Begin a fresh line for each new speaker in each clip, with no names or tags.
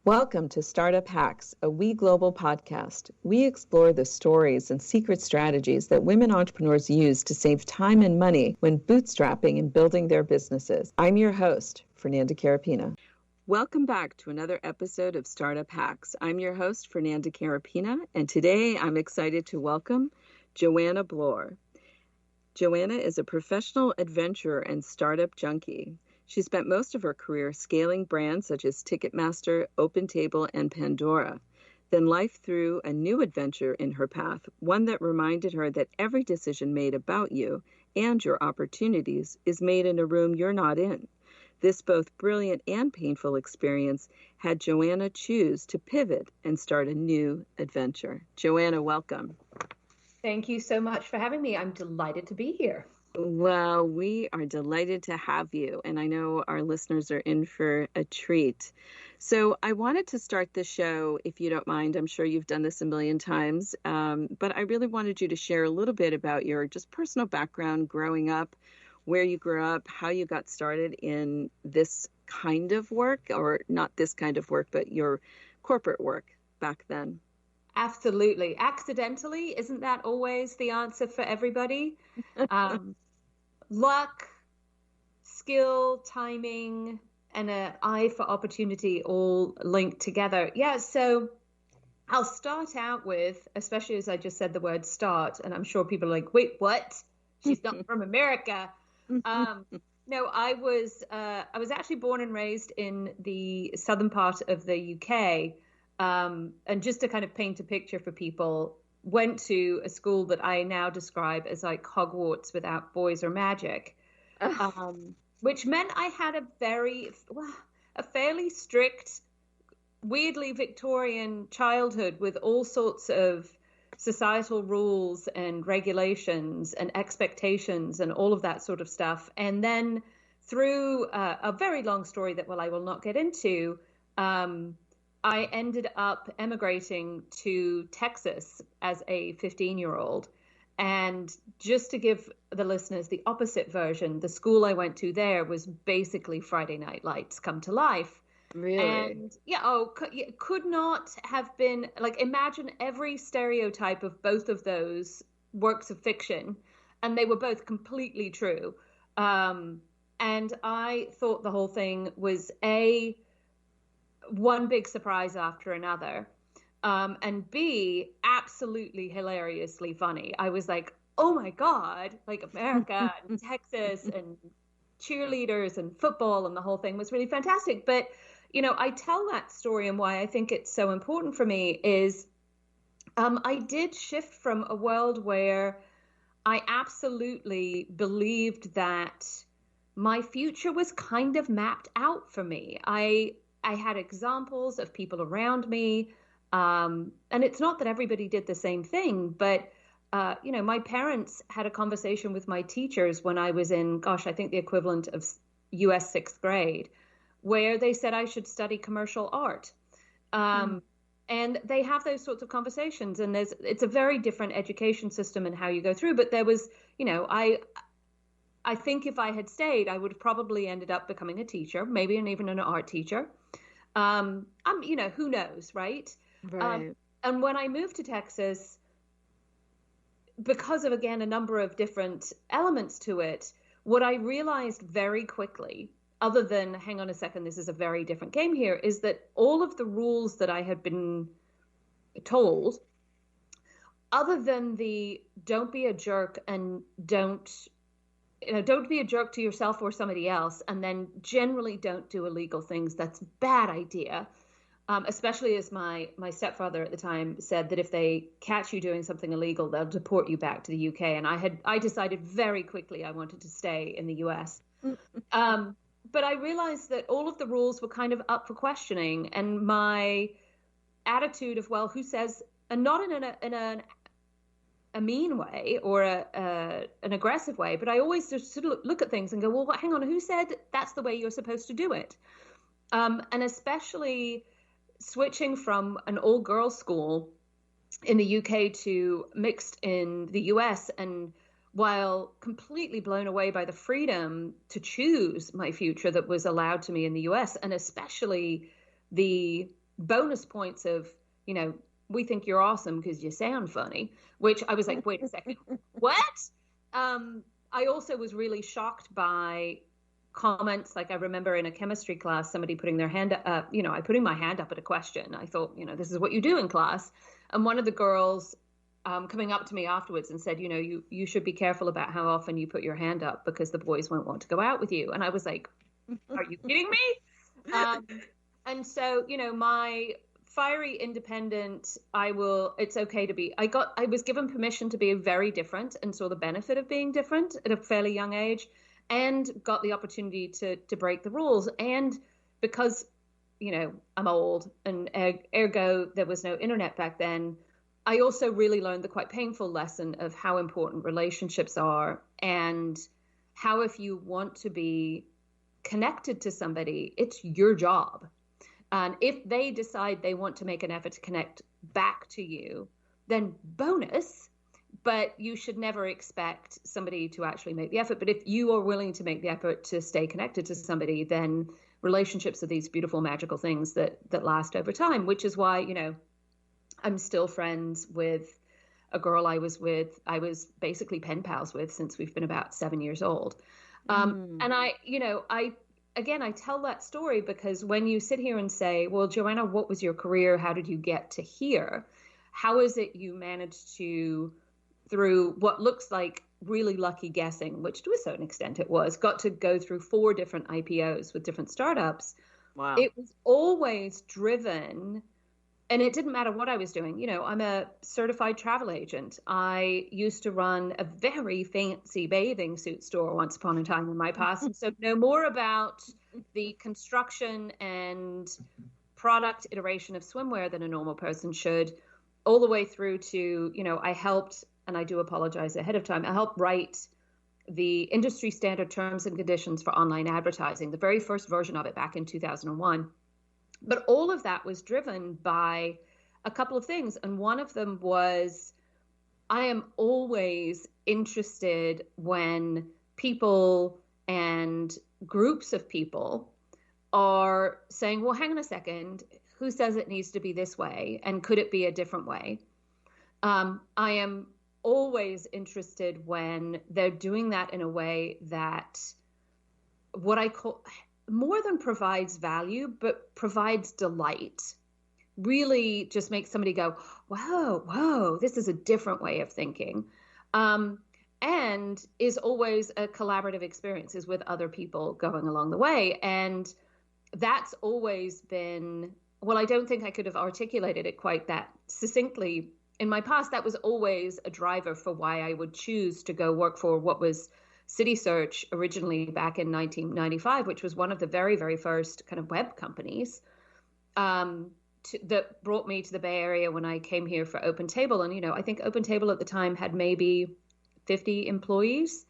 Welcome to Startup Hacks, a We Global podcast. We explore the stories and secret strategies that women entrepreneurs use to save time and money when bootstrapping and building their businesses. I'm your host, Fernanda Carapina. Welcome back to another episode of Startup Hacks. I'm your host, Fernanda Carapina, and today I'm excited to welcome Joanna Bloor. Joanna is a professional adventurer and startup junkie. She spent most of her career scaling brands such as Ticketmaster, Opentable, and Pandora. Then life threw a new adventure in her path, one that reminded her that every decision made about you and your opportunities is made in a room you're not in. This both brilliant and painful experience had Joanna choose to pivot and start a new adventure. Joanna, welcome.
Thank you so much for having me. I'm delighted to be here.
Well, we are delighted to have you, and I know our listeners are in for a treat. So I wanted to start the show, if you don't mind. I'm sure you've done this a million times, but I really wanted you to share a little bit about your just personal background growing up, where you grew up, how you got started in this kind of work, or not this kind of work, but your corporate work back then.
Absolutely. Accidentally, isn't that always the answer for everybody? Luck, skill, timing, and an eye for opportunity all linked together. Yeah, so I'll start out with, especially as I just said the word start, and I'm sure people are like, wait, what? She's not from America. No, I was actually born and raised in the southern part of the UK. And just to kind of paint a picture for people, went to a school that I now describe as like Hogwarts without boys or magic, which meant I had a fairly strict, weirdly Victorian childhood with all sorts of societal rules and regulations and expectations and all of that sort of stuff. And then through a very long story that, I will not get into, I ended up emigrating to Texas as a 15-year-old. And just to give the listeners the opposite version, the school I went to there was basically Friday Night Lights come to life.
Really?
And could not have been, like, imagine every stereotype of both of those works of fiction, and they were both completely true. And I thought the whole thing was one big surprise after another, and B, absolutely hilariously funny. I was like, oh my God, like America and Texas and cheerleaders and football and the whole thing was really fantastic. But, I tell that story, and why I think it's so important for me is I did shift from a world where I absolutely believed that my future was kind of mapped out for me. I had examples of people around me, and it's not that everybody did the same thing, but, my parents had a conversation with my teachers when I was in, I think the equivalent of US 6th grade, where they said I should study commercial art. And they have those sorts of conversations, and it's a very different education system and how you go through, but there was, I think if I had stayed, I would have probably ended up becoming a teacher, maybe even an art teacher. Who knows, right?
Right.
And when I moved to Texas, because of, again, a number of different elements to it, what I realized very quickly, other than, hang on a second, this is a very different game here, is that all of the rules that I had been told, other than the don't be a jerk and don't be a jerk to yourself or somebody else, and then generally don't do illegal things. That's a bad idea, especially as my stepfather at the time said that if they catch you doing something illegal, they'll deport you back to the UK. And I decided very quickly I wanted to stay in the US. But I realized that all of the rules were kind of up for questioning, and my attitude of, who says, and not in a mean way or an aggressive way, but I always just sort of look at things and go, hang on, who said that's the way you're supposed to do it? And especially switching from an all-girls school in the UK to mixed in the US, and while completely blown away by the freedom to choose my future that was allowed to me in the US, and especially the bonus points of, we think you're awesome because you sound funny, which I was like, wait a second, what? I also was really shocked by comments. Like I remember in a chemistry class, somebody putting their hand up, I putting my hand up at a question. I thought, this is what you do in class. And one of the girls coming up to me afterwards and said, you should be careful about how often you put your hand up because the boys won't want to go out with you. And I was like, are you kidding me? And so, my fiery independent, it's okay to be, I was given permission to be very different and saw the benefit of being different at a fairly young age, and got the opportunity to break the rules. And because, I'm old and ergo there was no internet back then, I also really learned the quite painful lesson of how important relationships are, and how if you want to be connected to somebody, it's your job. And if they decide they want to make an effort to connect back to you, then bonus, but you should never expect somebody to actually make the effort. But if you are willing to make the effort to stay connected to somebody, then relationships are these beautiful, magical things that last over time, which is why, I'm still friends with a girl I was basically pen pals with since we've been about 7 years old. And I tell that story because when you sit here and say, well, Joanna, what was your career? How did you get to here? How is it you managed to, through what looks like really lucky guessing, which to a certain extent it was, got to go through 4 different IPOs with different startups?
Wow.
It was always driven. And it didn't matter what I was doing. I'm a certified travel agent. I used to run a very fancy bathing suit store once upon a time in my past. And so know more about the construction and product iteration of swimwear than a normal person should, all the way through to, I helped, and I do apologize ahead of time, I helped write the industry standard terms and conditions for online advertising, the very first version of it back in 2001. But all of that was driven by a couple of things. And one of them was, I am always interested when people and groups of people are saying, well, hang on a second, who says it needs to be this way? And could it be a different way? I am always interested when they're doing that in a way that what I call more than provides value, but provides delight. Really just makes somebody go, whoa, this is a different way of thinking. And is always a collaborative experiences with other people going along the way. And that's always been, well, I don't think I could have articulated it quite that succinctly in my past. That was always a driver for why I would choose to go work for what was City Search originally back in 1995, which was one of the very, very first kind of web companies that brought me to the Bay Area when I came here for Opentable. And, I think Opentable at the time had maybe 50 employees,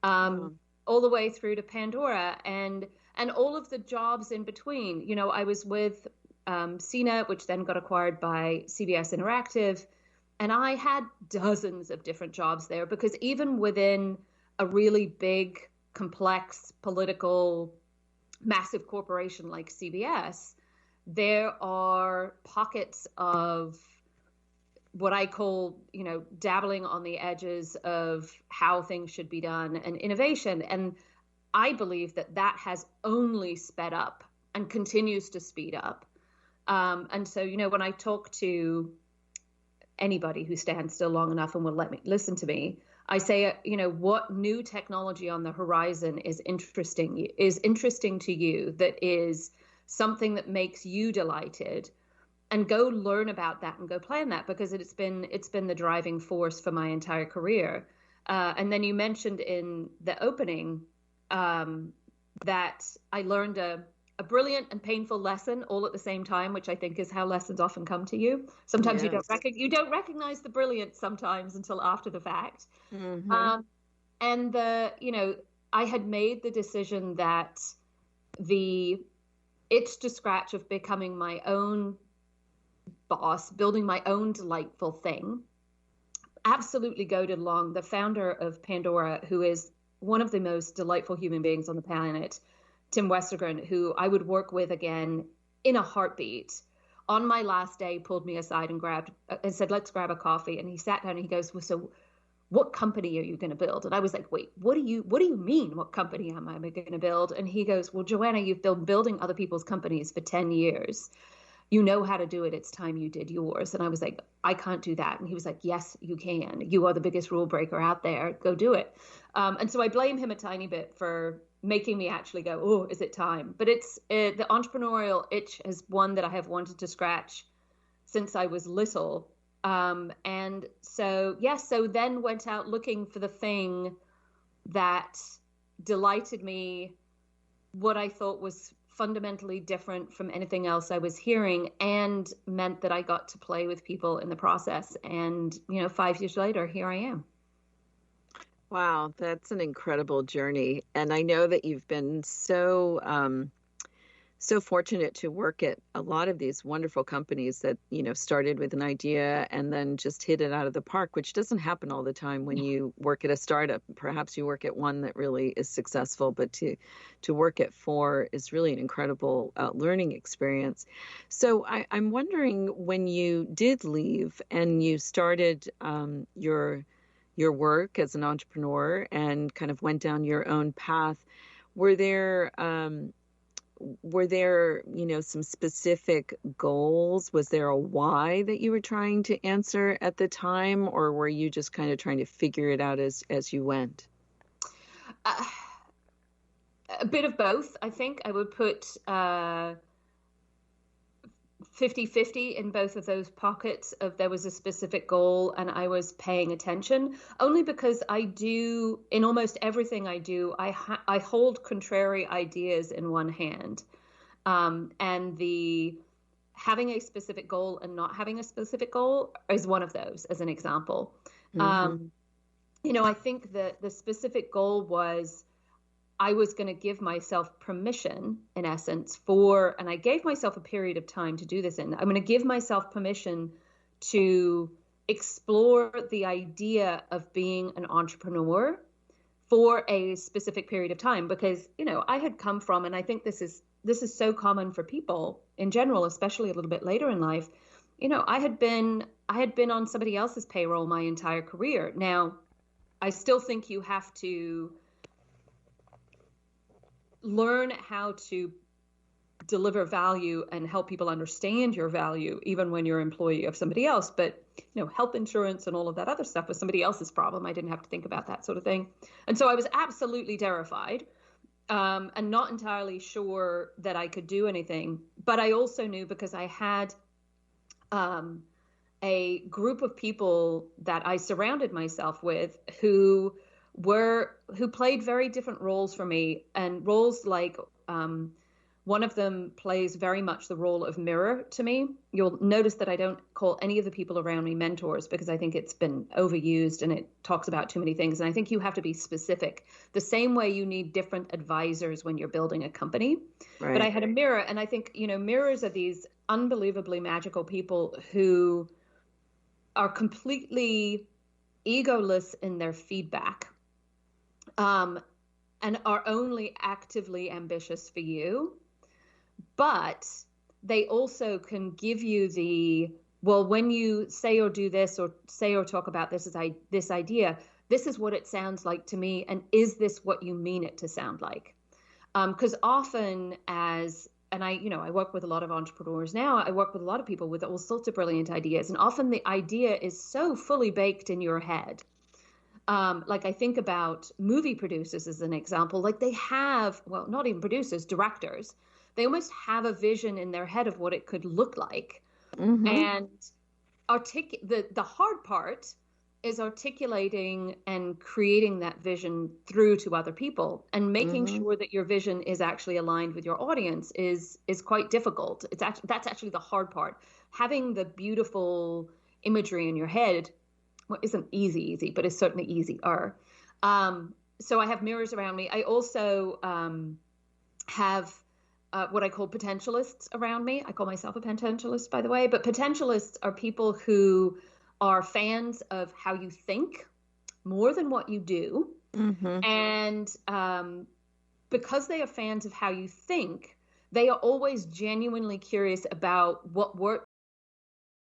all the way through to Pandora and all of the jobs in between. I was with Cena, which then got acquired by CBS Interactive. And I had dozens of different jobs there because even within a really big, complex, political, massive corporation like CBS, there are pockets of what I call, dabbling on the edges of how things should be done and innovation. And I believe that has only sped up and continues to speed up. And so, when I talk to anybody who stands still long enough and will let me listen to me, I say, what new technology on the horizon is interesting to you, that is something that makes you delighted, and go learn about that and go play in that, because it's been the driving force for my entire career. And then you mentioned in the opening that I learned a brilliant and painful lesson all at the same time, which I think is how lessons often come to you. Sometimes yes. you don't recognize the brilliance sometimes until after the fact. Mm-hmm. And I had made the decision that the itch to scratch of becoming my own boss, building my own delightful thing, absolutely goaded along the founder of Pandora, who is one of the most delightful human beings on the planet, Tim Westergren, who I would work with again in a heartbeat, on my last day, pulled me aside and said, let's grab a coffee. And he sat down and he goes, well, so what company are you going to build? And I was like, wait, what do you mean? What company am I going to build? And he goes, well, Joanna, you've been building other people's companies for 10 years. You know how to do it. It's time you did yours. And I was like, I can't do that. And he was like, yes, you can. You are the biggest rule breaker out there. Go do it. And so I blame him a tiny bit for making me actually go, oh, is it time? But the entrepreneurial itch is one that I have wanted to scratch since I was little. And so, so then went out looking for the thing that delighted me, what I thought was fundamentally different from anything else I was hearing, and meant that I got to play with people in the process. And, 5 years later, here I am.
Wow, that's an incredible journey. And I know that you've been so fortunate to work at a lot of these wonderful companies that, started with an idea and then just hit it out of the park, which doesn't happen all the time when you work at a startup. Perhaps you work at one that really is successful, but to work at 4 is really an incredible learning experience. So I'm wondering, when you did leave and you started your work as an entrepreneur and kind of went down your own path, were there some specific goals? Was there a why that you were trying to answer at the time, or were you just kind of trying to figure it out as you went?
A bit of both. I think I would put 50-50 in both of those pockets of there was a specific goal and I was paying attention, only because I do, in almost everything I do, I hold contrary ideas in one hand. And the having a specific goal and not having a specific goal is one of those, as an example. Mm-hmm. I think that the specific goal was I was going to give myself permission, in essence, and I gave myself a period of time to do this in. I'm going to give myself permission to explore the idea of being an entrepreneur for a specific period of time, because, I had come from, and I think this is so common for people in general, especially a little bit later in life. I had been on somebody else's payroll my entire career. Now, I still think you have to learn how to deliver value and help people understand your value, even when you're an employee of somebody else. But, health insurance and all of that other stuff was somebody else's problem. I didn't have to think about that sort of thing. And so I was absolutely terrified, and not entirely sure that I could do anything. But I also knew, because I had a group of people that I surrounded myself with who played very different roles for me, and roles like one of them plays very much the role of mirror to me. You'll notice that I don't call any of the people around me mentors, because I think it's been overused and it talks about too many things. And I think you have to be specific, the same way you need different advisors when you're building a company. Right. But I had a mirror, and I think, mirrors are these unbelievably magical people who are completely egoless in their feedback. And are only actively ambitious for you, but they also can give you when you say or do this, or say or talk about this idea, this is what it sounds like to me, and is this what you mean it to sound like? Because often I work with a lot of entrepreneurs now. I work with a lot of people with all sorts of brilliant ideas, and often the idea is so fully baked in your head. Like I think about movie producers as an example, like they have, well, not even producers, directors, they almost have a vision in their head of what it could look like. Mm-hmm. And the hard part is articulating and creating that vision through to other people, and making mm-hmm. sure that your vision is actually aligned with your audience is quite difficult. That's actually the hard part. Having the beautiful imagery in your head, well, isn't easy, but it's certainly easier. So I have mirrors around me. I also have what I call potentialists around me. I call myself a potentialist, by the way. But potentialists are people who are fans of how you think more than what you do. Mm-hmm. And because they are fans of how you think, they are always genuinely curious about what